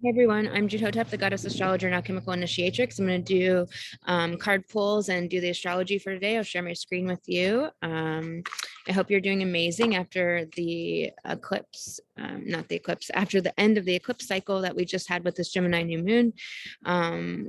Hey everyone, I'm Juhotep, the goddess astrologer and alchemical initiatrix. I'm going to do card pulls and do the astrology for today. I'll share my screen with you. I hope you're doing amazing after the eclipse, not the eclipse, after the end of the eclipse cycle that we just had with this Gemini new moon.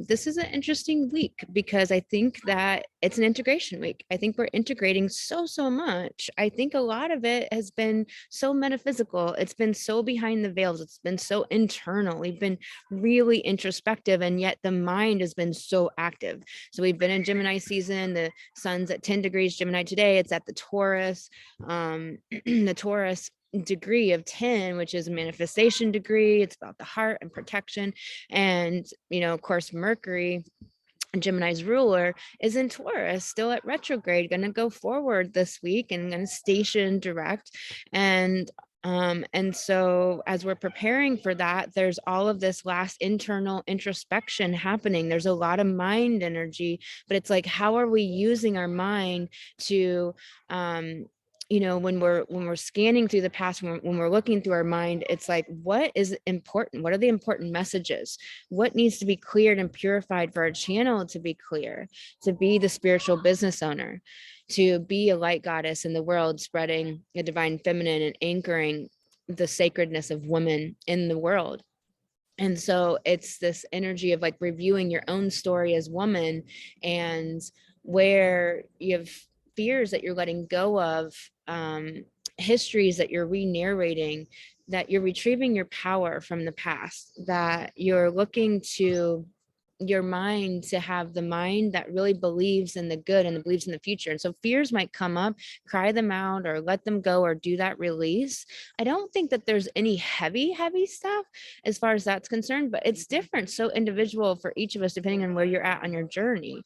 This is an interesting week because I think that it's an integration week. I think we're integrating so much. I think a lot of it has been so metaphysical. It's been so behind the veils. It's been so internal. We've been really introspective, and yet the mind has been so active. So we've been in Gemini season. The sun's at 10 degrees Gemini today. It's at the Taurus, the Taurus degree of 10, which is a manifestation degree. It's about the heart and protection. And, of course, Mercury, Gemini's ruler, is in Taurus, still at retrograde, going to go forward this week and going to station direct. And so as we're preparing for that, there's all of this last internal introspection happening. There's a lot of mind energy, but it's like, how are we using our mind to when we're scanning through the past, when we're looking through our mind, it's like, what is important? What are the important messages? What needs to be cleared and purified for our channel to be clear, to be the spiritual business owner, to be a light goddess in the world, spreading a divine feminine and anchoring the sacredness of women in the world. And so it's this energy of like reviewing your own story as woman, and where you have fears that you're letting go of, histories that you're re-narrating, that you're retrieving your power from the past, that you're looking to your mind to have the mind that really believes in the good and believes in the future. And so fears might come up, cry them out or let them go or do that release. I don't think that there's any heavy stuff as far as that's concerned, but it's different, so individual for each of us depending on where you're at on your journey.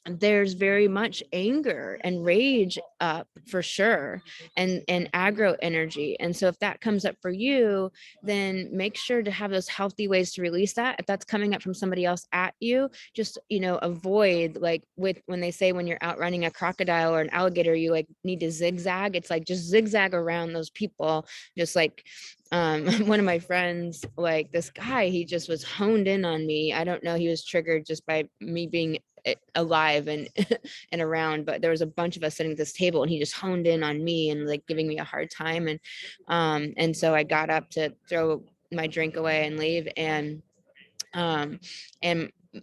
There's very much anger and rage up for sure, and aggro energy. And so if that comes up for you, then make sure to have those healthy ways to release that. If that's coming up from somebody else at you, just avoid, like when they say when you're outrunning a crocodile or an alligator, you like need to zigzag. It's like just zigzag around those people. Just like one of my friends, like this guy, he just was honed in on me. I don't know, he was triggered just by me being alive and and around, but there was a bunch of us sitting at this table and he just honed in on me and like giving me a hard time. And so I got up to throw my drink away and leave, and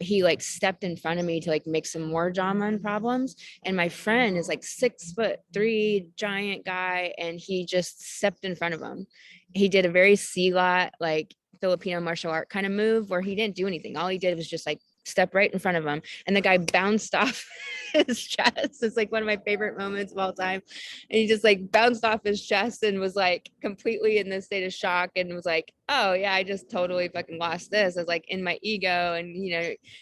he like stepped in front of me to like make some more drama and problems. And my friend is like 6'3" giant guy, and he just stepped in front of him. He did a very Silat, like Filipino martial art kind of move where he didn't do anything. All he did was just like step right in front of him, and the guy bounced off his chest. It's like one of my favorite moments of all time. And he just like bounced off his chest and was like completely in this state of shock and was like, oh yeah, I just totally fucking lost this. I was like in my ego. And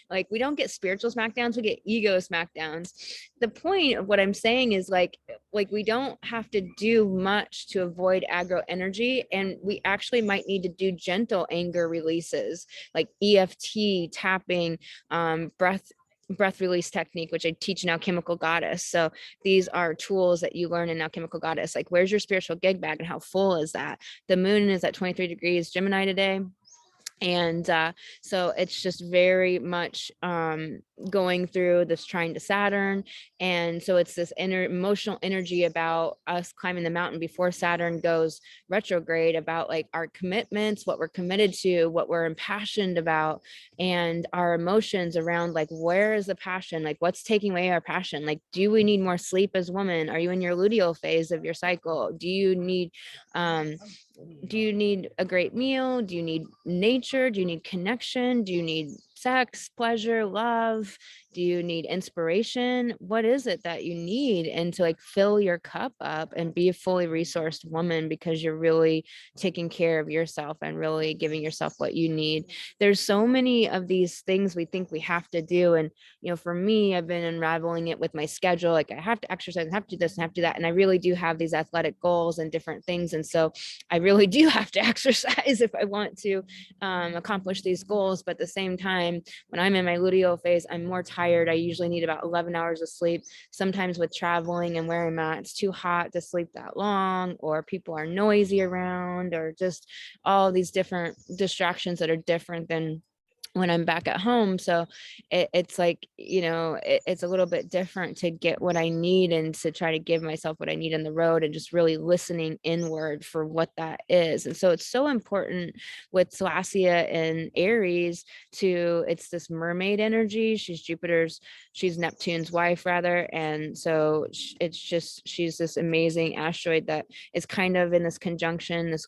like we don't get spiritual smackdowns, we get ego smackdowns. The point of what I'm saying is like we don't have to do much to avoid aggro energy, and we actually might need to do gentle anger releases like EFT tapping, breath release technique, which I teach in Alchemical Goddess. So these are tools that you learn in Alchemical Goddess. Like, where's your spiritual gig bag and how full is that? The moon is at 23 degrees Gemini today. And so it's just very much going through this trine to Saturn. And so it's this emotional energy about us climbing the mountain before Saturn goes retrograde, about like our commitments, what we're committed to, what we're impassioned about, and our emotions around like, where is the passion? Like, what's taking away our passion? Like, do we need more sleep as women? Are you in your luteal phase of your cycle? Do you need a great meal? Do you need nature? Do you need connection? Do you need sex, pleasure, love? Do you need inspiration? What is it that you need? And to like fill your cup up and be a fully resourced woman, because you're really taking care of yourself and really giving yourself what you need. There's so many of these things we think we have to do. And, for me, I've been unraveling it with my schedule. Like, I have to exercise and have to do this and have to do that. And I really do have these athletic goals and different things. And so I really do have to exercise if I want to accomplish these goals. But at the same time, when I'm in my luteal phase, I'm more tired tired. I usually need about 11 hours of sleep. Sometimes with traveling and where I'm at, it's too hot to sleep that long, or people are noisy around, or just all these different distractions that are different than when I'm back at home. So it's like, it's a little bit different to get what I need and to try to give myself what I need on the road, and just really listening inward for what that is. And so it's so important with Celestia and Aries it's this mermaid energy. She's Neptune's wife rather. And so she's this amazing asteroid that is kind of in this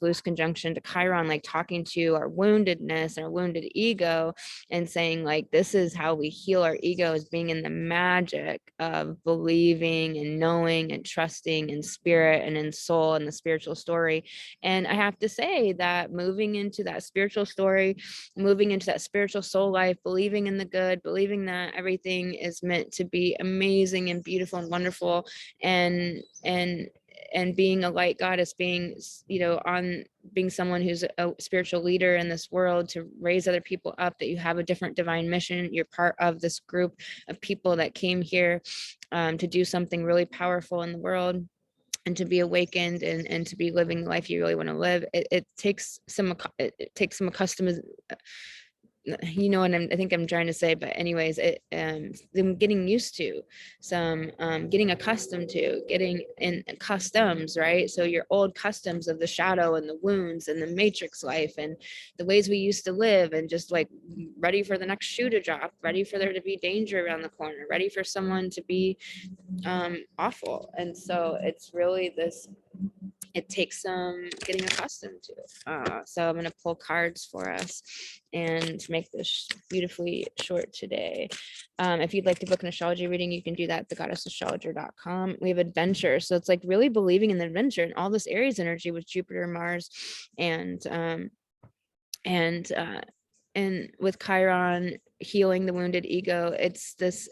loose conjunction to Chiron, like talking to our woundedness and our wounded ego, and saying like, this is how we heal our ego, is being in the magic of believing and knowing and trusting in spirit and in soul and the spiritual story. And I have to say that moving into that spiritual story, moving into that spiritual soul life, believing in the good, believing that everything is meant to be amazing and beautiful and wonderful, and being a light goddess, being someone who's a spiritual leader in this world to raise other people up, that you have a different divine mission. You're part of this group of people that came here to do something really powerful in the world, and to be awakened, and to be living the life you really want to live. It takes some customization, what I think I'm trying to say. But anyways, them getting used to some, getting accustomed to getting in customs, right? So your old customs of the shadow and the wounds and the matrix life and the ways we used to live, and just like ready for the next shoe to drop, ready for there to be danger around the corner, ready for someone to be awful. And so it's really it takes some getting accustomed to. So I'm going to pull cards for us and make this beautifully short today. If you'd like to book an astrology reading, you can do that at thegoddessastrologer.com. We have adventure. So it's like really believing in the adventure and all this Aries energy with Jupiter, Mars, and with Chiron healing the wounded ego. It's this,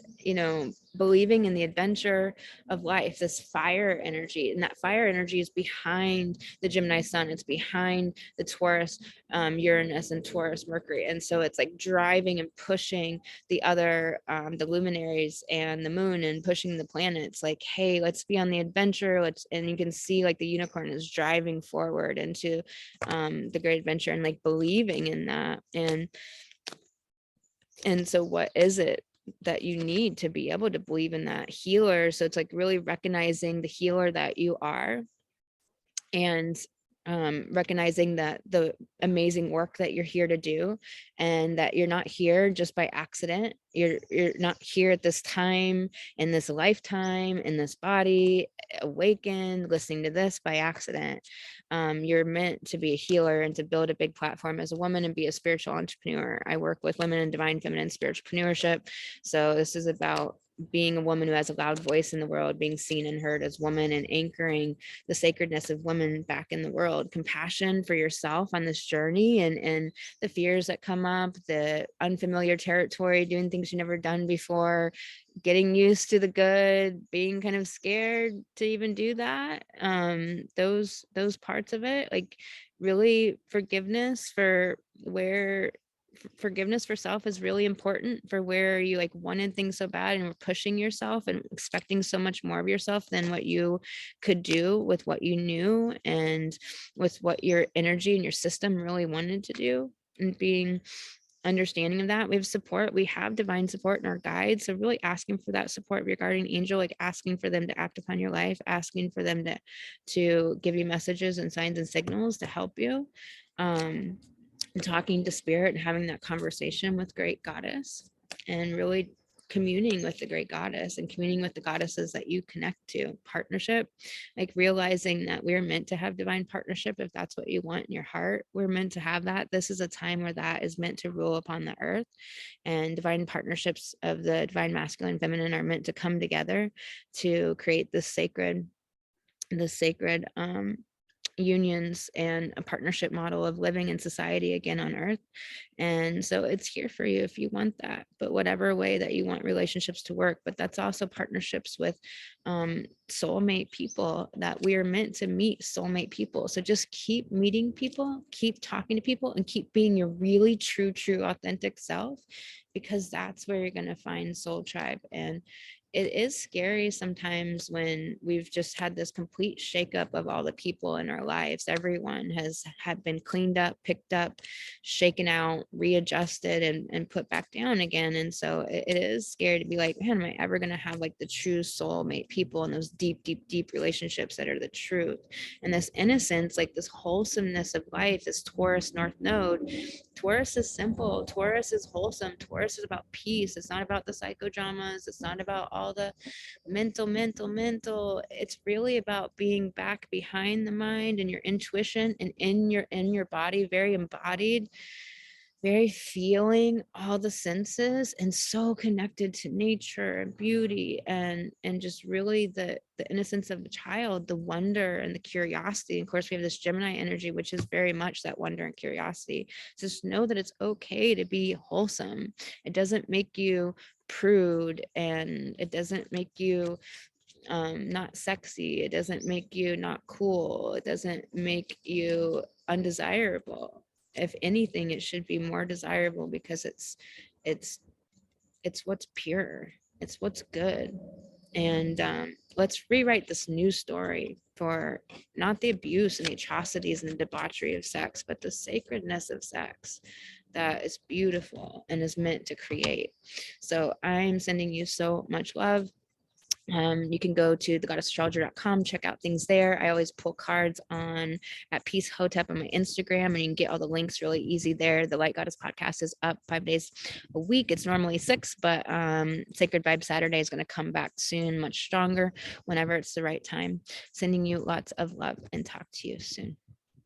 believing in the adventure of life, this fire energy. And that fire energy is behind the Gemini sun. It's behind the Taurus, Uranus, and Taurus, Mercury. And so it's like driving and pushing the other, the luminaries and the moon, and pushing the planets like, hey, let's be on the adventure. And you can see like the unicorn is driving forward into the great adventure, and like believing in that. And so what is it that you need to be able to believe in that healer? So it's like really recognizing the healer that you are, and recognizing that the amazing work that you're here to do, and that you're not here just by accident. You're not here at this time, in this lifetime, in this body, awakened, listening to this by accident. You're meant to be a healer and to build a big platform as a woman and be a spiritual entrepreneur. I work with women in divine feminine spiritual entrepreneurship. So this is about being a woman who has a loud voice in the world, being seen and heard as woman, and anchoring the sacredness of women back in the world. Compassion for yourself on this journey, and the fears that come up, the unfamiliar territory, doing things you've never done before, getting used to the good, being kind of scared to even do that. Those parts of it, like really forgiveness for self is really important, for where you like wanted things so bad and were pushing yourself and expecting so much more of yourself than what you could do with what you knew and with what your energy and your system really wanted to do. And being understanding of that, we have support, we have divine support in our guides. So really asking for that support of your guardian angel, like asking for them to act upon your life, asking for them to give you messages and signs and signals to help you. And talking to spirit and having that conversation with great goddess, and really communing with the great goddess and communing with the goddesses that you connect to. Partnership, like realizing that we're meant to have divine partnership. If that's what you want in your heart, we're meant to have that. This is a time where that is meant to rule upon the earth, and divine partnerships of the divine masculine feminine are meant to come together to create this sacred unions and a partnership model of living in society again on earth. And so it's here for you if you want that, but whatever way that you want relationships to work. But that's also partnerships with soulmate people, that we are meant to meet soulmate people. So just keep meeting people, keep talking to people, and keep being your really true, authentic self, because that's where you're going to find soul tribe. And it is scary sometimes when we've just had this complete shakeup of all the people in our lives. Everyone has had been cleaned up, picked up, shaken out, readjusted, and put back down again. And so it is scary to be like, man, am I ever going to have like the true soulmate people and those deep, deep, deep relationships that are the truth? And this innocence, like this wholesomeness of life, this Taurus North Node. Taurus is simple. Taurus is wholesome. Taurus is about peace. It's not about the psychodramas. It's not about all the mental. It's really about being back behind the mind and your intuition and in your body, very embodied, very feeling all the senses, and so connected to nature and beauty, and just really the innocence of a child, the wonder and the curiosity. Of course, we have this Gemini energy, which is very much that wonder and curiosity. Just know that it's okay to be wholesome. It doesn't make you prude, and it doesn't make you not sexy. It doesn't make you not cool. It doesn't make you undesirable. If anything, it should be more desirable, because it's what's pure. It's what's good. And let's rewrite this new story for not the abuse and the atrocities and the debauchery of sex, but the sacredness of sex that is beautiful and is meant to create. So I'm sending you so much love. You can go to thegoddessastrologer.com, check out things there. I always pull cards on at Peace Hotep on my Instagram, and you can get all the links really easy there. The Light Goddess podcast is up 5 days a week. It's normally 6, but Sacred Vibe Saturday is going to come back soon, much stronger, whenever it's the right time. Sending you lots of love, and talk to you soon.